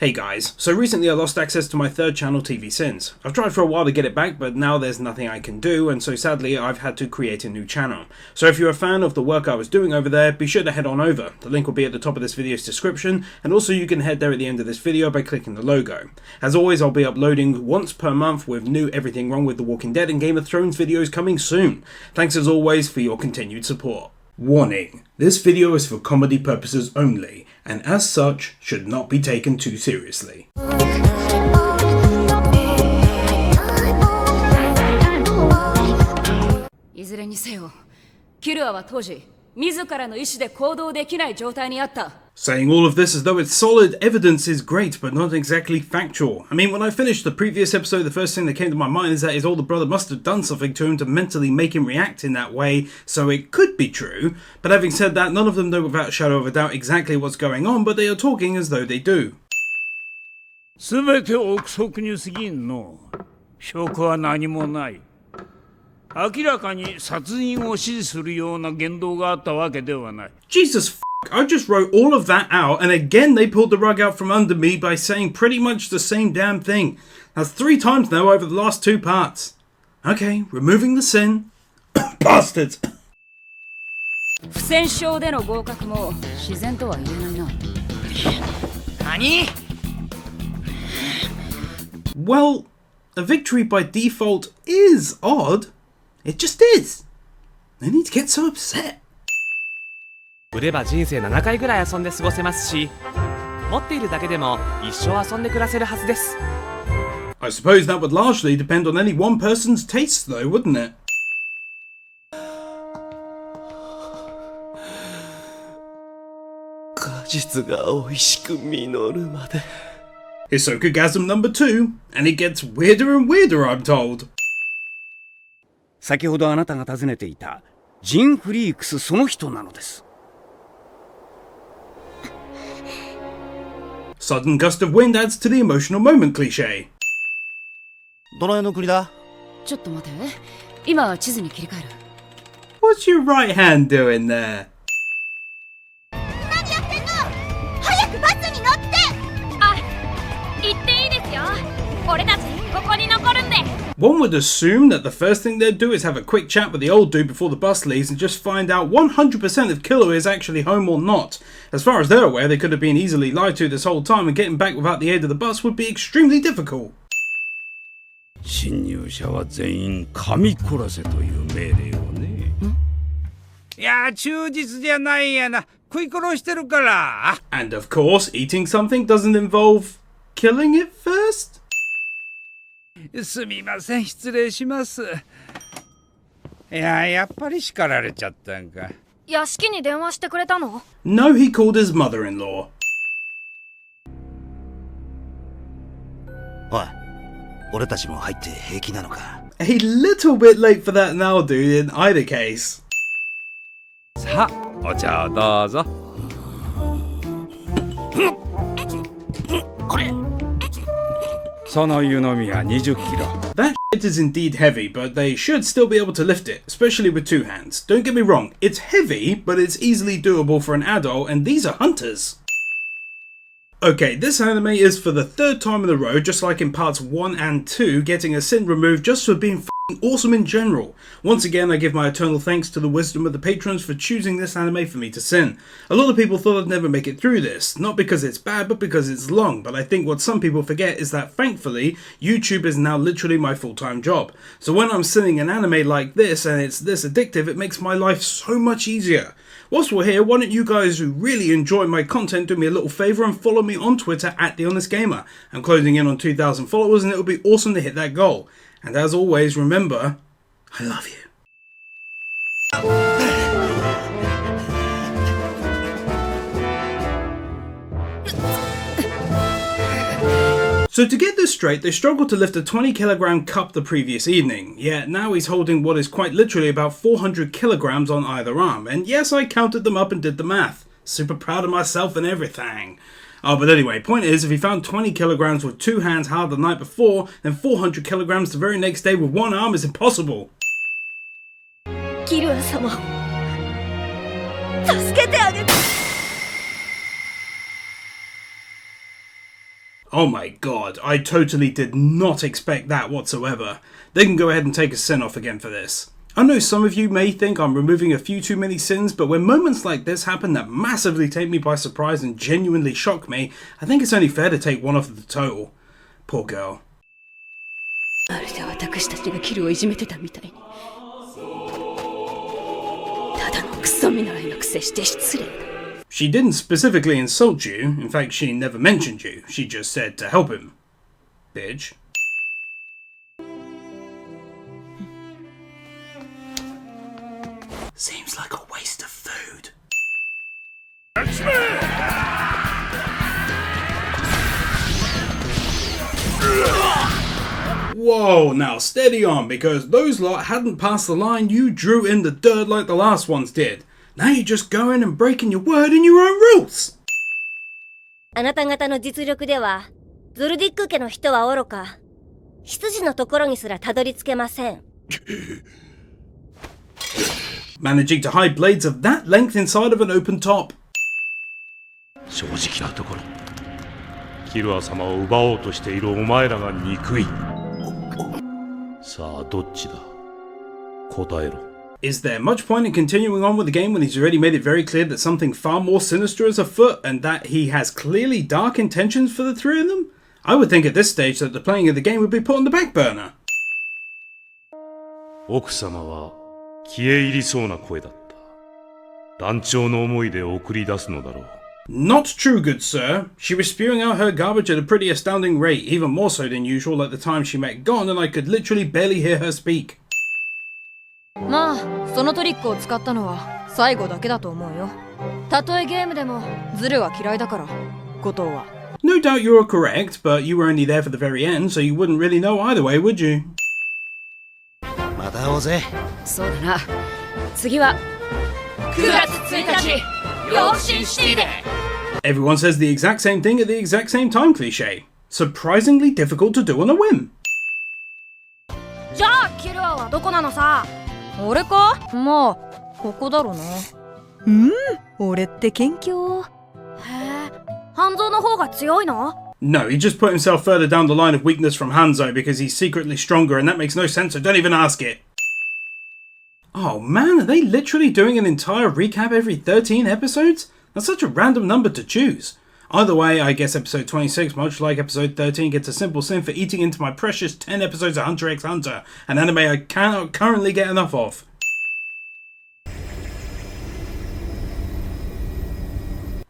Hey guys, so recently I lost access to my third channel TV Sins. I've tried for a while to get it back, but now there's nothing I can do, and so sadly I've had to create a new channel. So if you're a fan of the work I was doing over there, be sure to head on over. The link will be at the top of this video's description, and also you can head there at the end of this video by clicking the logo. As always, I'll be uploading once per month with new Everything Wrong with The Walking Dead and Game of Thrones videos coming soon. Thanks as always for your continued support. Warning, this video is for comedy purposes only, and as such, should not be taken too seriously. いずれにせよ、キルアは当時、自らの意思で行動できない状態にあった。 Saying all of this as though it's solid evidence is great, but not exactly factual. I mean, when I finished the previous episode, the first thing that came to my mind is that his older brother must have done something to him to mentally make him react in that way, so it could be true. But having said that, none of them know without a shadow of a doubt exactly what's going on, but they are talking as though they do. すべて憶測に過ぎんの。証拠は何もない。明らかに殺人を指示するような言動があったわけではない。 Jesus f***, I just wrote all of that out, and again they pulled the rug out from under me by saying pretty much the same damn thing. That's 3 times now over the last 2 parts. Okay, removing the sin. Bastards! 不戦勝での合格も自然とは言えないな。何? Well, a victory by default is odd. It just is. No need to get so upset. 売れば人生7回ぐらい遊んで過ごせますし、持っているだけでも一生遊んで暮らせるはずです。 I suppose that would largely depend on any one person's tastes though, wouldn't it? 果実が美味しく実るまで。 Hisokagasm number 2, and it gets weirder and weirder, I'm told. 先ほどあなたが訪ねていたジン・フリークスその人なのです。 Sudden gust of wind adds to the emotional moment cliché. どの辺の国だ？ちょっと待て。今地図に切り替える。 What's your right hand doing there? 何やってんの？早くバスに乗って！あ、行っていいですよ。俺たちここに残るんで。 One would assume that the first thing they'd do is have a quick chat with the old dude before the bus leaves and just find out 100% if Killer is actually home or not. As far as they're aware, they could have been easily lied to this whole time, and getting back without the aid of the bus would be extremely difficult. 侵入者は全員噛み殺せという命令をね。いや、忠実じゃないやな。食い殺してるから。And of course, eating something doesn't involve killing it first? すみません、失礼します。いや、やっぱり叱られちゃったんか。屋敷に電話してくれたの？ No, he called his mother-in-law. おい、俺たちも入って平気なのか？ A little bit late for that now, dude, in either case. さあ、お茶をどうぞ。これ。その湯飲みは20キロ。 That shit is indeed heavy, but they should still be able to lift it, especially with 2 hands. Don't get me wrong, it's heavy, but it's easily doable for an adult, and these are hunters. Okay, this anime is for the 3rd time in a row, just like in parts 1 and 2, getting a sin removed just for being f***ing awesome in general. Once again, I give my eternal thanks to the wisdom of the patrons for choosing this anime for me to sin. A lot of people thought I'd never make it through this, not because it's bad, but because it's long, but I think what some people forget is that thankfully, YouTube is now literally my full-time job. So when I'm sinning an anime like this, and it's this addictive, it makes my life so much easier. Whilst we're here, why don't you guys who really enjoy my content do me a little favour and follow me on Twitter at TheHonestGamer. I'm closing in on 2,000 followers and it would be awesome to hit that goal. And as always, remember, I love you. So to get this straight, they struggled to lift a 20kg cup the previous evening, yet now he's holding what is quite literally about 400 kilograms on either arm, and yes, I counted them up and did the math. Super proud of myself and everything. Oh, but anyway, point is, if he found 20 kilograms with 2 hands hard the night before, then 400 kilograms the very next day with 1 arm is impossible. キルア様、助けてあげて。Oh my god, I totally did not expect that whatsoever. They can go ahead and take a sin off again for this. I know some of you may think I'm removing a few too many sins, but when moments like this happen that massively take me by surprise and genuinely shock me, I think it's only fair to take one off of the total. Poor girl. まるで私たちがキルをいじめてたみたいに。ただのクソ見習いのくせして失礼だ。She didn't specifically insult you. In fact, she never mentioned you. She just said to help him. Bitch. Seems like a waste of food. Whoa, now steady on, because those lot hadn't passed the line you drew in the dirt like the last ones did. Now you're just going and breaking your word and your own rules. あなた方の実力では、ゾルディック家の人は愚か、羊のところにすらたどり着けません。Managing to hide blades of that length inside of an open top. 正直なところ、キルア様を奪おうとしているお前らが憎い。さあどっちだ？答えろ。Is there much point in continuing on with the game when he's already made it very clear that something far more sinister is afoot and that he has clearly dark intentions for the three of them? I would think at this stage that the playing of the game would be put on the back burner. 奥様は消え入りそうな声だった。断腸の思いで送り出すのだろう。Not true, good sir. She was spewing out her garbage at a pretty astounding rate, even more so than usual at the time she met Gon, and I could literally barely hear her speak. まあ、そのトリックを使ったのは最後だけだと思うよ。たとえゲームでもズルは嫌いだから、後藤は。No doubt you're correct, but you were only there for the very end, so you wouldn't really know either way, would you? また会おうぜ。そうだな。次は9月1日、両親シティで。Everyone says the exact same thing at the exact same time cliché. Surprisingly difficult to do on a whim. じゃあキルアはどこなのさ？俺か？まあ、ここだろうな。俺って謙虚。へえ、半蔵の方が強いの？ No, he just put himself further down the line of weakness from Hanzo because he's secretly stronger and that makes no sense, so don't even ask it. Oh man, are they literally doing an entire recap every 13 episodes? That's such a random number to choose. Either way, I guess episode 26, much like episode 13, gets a simple sin for eating into my precious 10 episodes of Hunter x Hunter, an anime I cannot currently get enough of.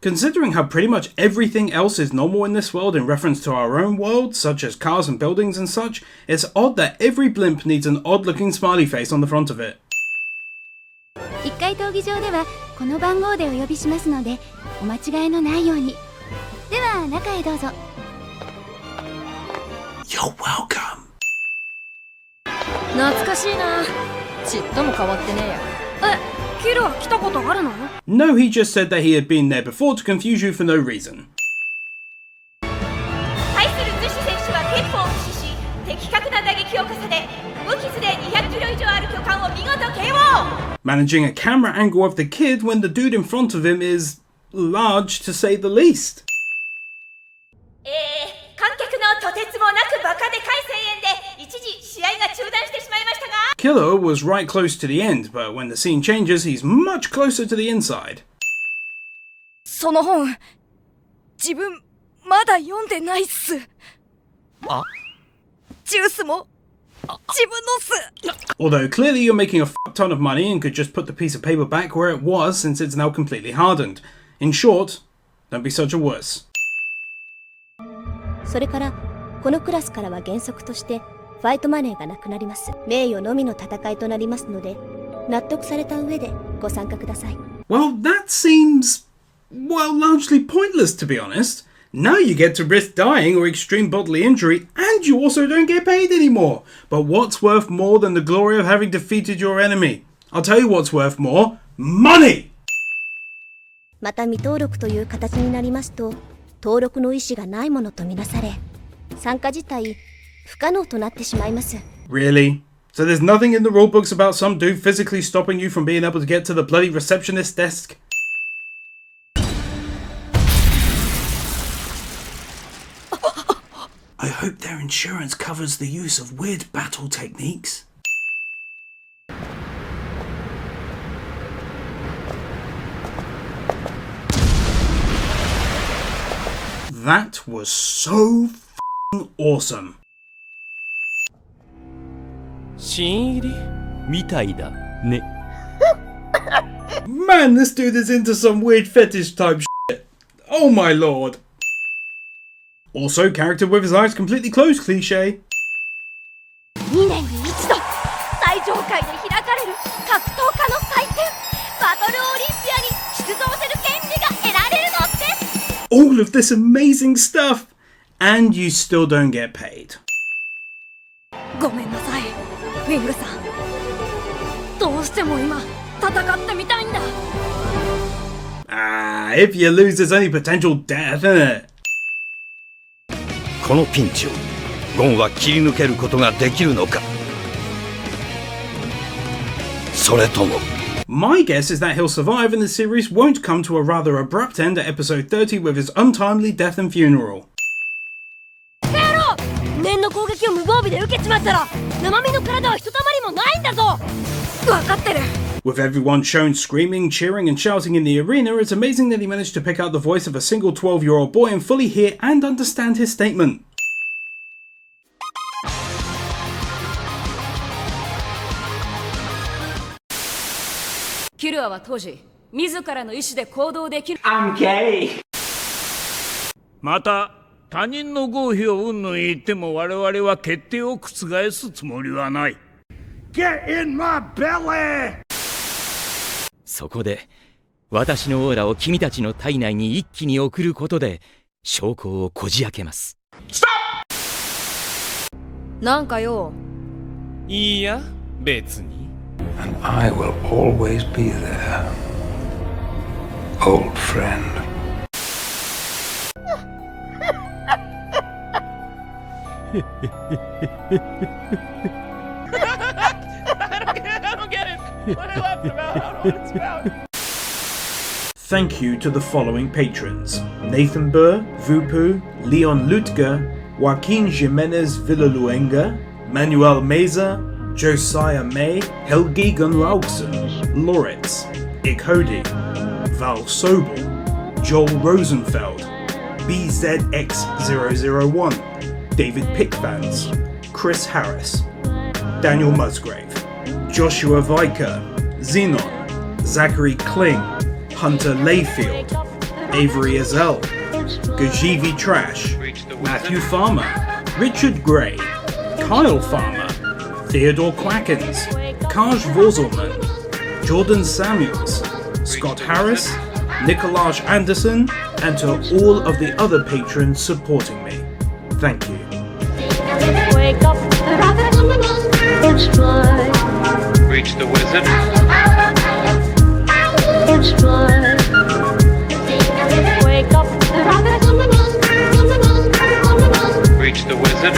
Considering how pretty much everything else is normal in this world in reference to our own world, such as cars and buildings and such, it's odd that every blimp needs an odd-looking smiley face on the front of it. 1階闘技場ではこの番号でお呼びしますので、お間違いのないように。では中へどうぞ。You're welcome. 懐かしいな。ちっとも変わってねえや。キルア来たことあるの？ No, he just said that he had been there before to confuse you for no reason. 対するズシ選手は鉄砲を駆使し、的確な打撃を重ね、無傷で200キロ以上ある巨漢を見事 KO! Managing a camera angle of the kid when the dude in front of him is large to say the least. 観客のとてつもなくバカでかい声援で一時試合が中断してしまいましたが Killer was right close to the end, but when the scene changes, he's much closer to the inside. その本、自分まだ読んでないっす。あ？ジュースも自分のっす。 Although clearly you're making a fuck ton of money and could just put the piece of paper back where it was since it's now completely hardened. In short, don't be such a wuss. それからこのクラスからは原則としてファイトマネーがなくなります。名誉のみの戦いとなりますので、納得された上でご参加ください。Well, that seems, well, largely pointless to be honest. Now you get to risk dying or extreme bodily injury, and you also don't get paid anymore. But what's worth more than the glory of having defeated your enemy? I'll tell you what's worth more. Money! また未登録という形になりますと、登録の意思がないものとみなされ、参加自体不可能となってしまいます。 Really? So there's nothing in the rulebooks about some dude physically stopping you from being able to get to the bloody receptionist desk? I hope their insurance covers the use of weird battle techniques. That was so f***ing awesome. 新入りみたいだね。 Man, this dude is into some weird fetish type shit. Oh my lord. Also, character with his eyes completely closed cliche. 2年に一度最上階で開かれる格闘家の祭典バトルオリンピアに出場する権利が得られるのです。 All of this amazing stuff, and you still don't get paid. ごめんなさいウィングさんどうしても今戦ってみたいんだ Ah, if you lose, there's only potential death, isn't it? このピンチをゴンは切り抜けることができるのか、それとも My guess is that he'll survive and the series won't come to a rather abrupt end at episode 30 with his untimely death and funeral. 念の攻撃を無防備で受けちまったら生身の体はひとたまりもないんだぞ分かってる With everyone shown screaming, cheering and shouting in the arena, it's amazing that he managed to pick out the voice of a single 12-year-old boy and fully hear and understand his statement. キルアは当時自らの意志で行動できる I'm gay! また他人の合否を云々言っても我々は決定を覆すつもりはない。 Get in my belly! そこで私のオーラを君たちの体内に一気に送ることで証拠をこじ開けます。なんかよいいや別に And I will always be there, old friend. I don't get it. What are you laughing about? I don't know what it's about. Thank you to the following patrons: Nathan Burr, Vupu, Leon Lutger, Joaquin Jimenez Villaluenga, Manuel Meza, Josiah May, Helgi Gunlaugson, Loritz, Ikhodi, Val Sobel, Joel Rosenfeld, BZX001, David Pickvans, Chris Harris, Daniel Musgrave, Joshua Viker, Xenon, Zachary Kling, Hunter Layfield, Avery Azell, Gajivi Trash, Matthew Farmer, Richard Gray, Kyle Farmer, Theodore Quackens, Kaj Vorzelman, Jordan Samuels, Scott Harris, Nikolaj Anderson, and to all of the other patrons supporting me. Thank you. Wake up, it's fine. Reach the wizard. It's fine. Wake up, Reach the wizard.